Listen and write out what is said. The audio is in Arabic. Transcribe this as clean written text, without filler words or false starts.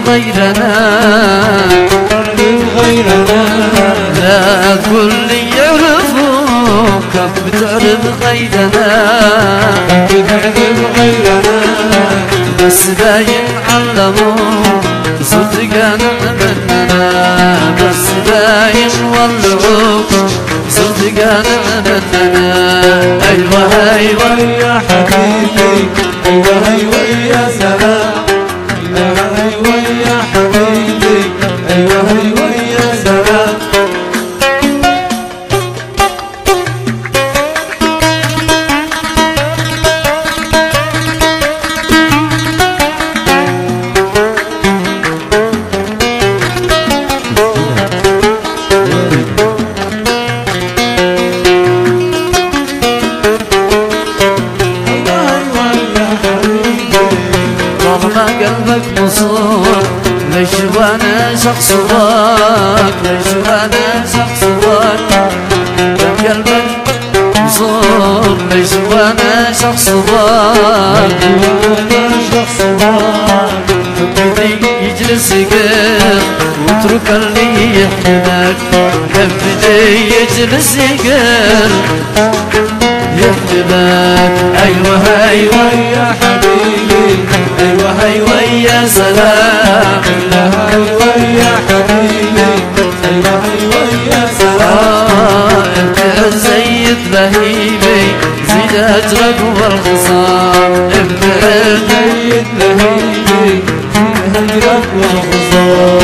غيرنا لا كل يعرفوك بتعرف غيرنا بس باين علموا صدقنا مننا بس باين ولعوك صدقنا مننا أيوة أيوة يا حبيبي أيوة أيوة يا سلام أيوة أيوة يا حبيبي أيوة أيوة يا سلام قلبك مصور ليش وانا شخص ضاك ليش وانا شخص ضاك قلبك مصور ليش وانا شخص ضاك حبيبي يجلس يقر واترك اللي يحبك حبيبي يجلس يقر يحبك أيوة أيوة يا حبيبي أيوة أيوة يا سلام أيوة يا حبيبي أيوة أيوة يا سلام انت زيد لهيبي زيد أجرك والخصام انت زيد لهيبي زيد أجرك والخصام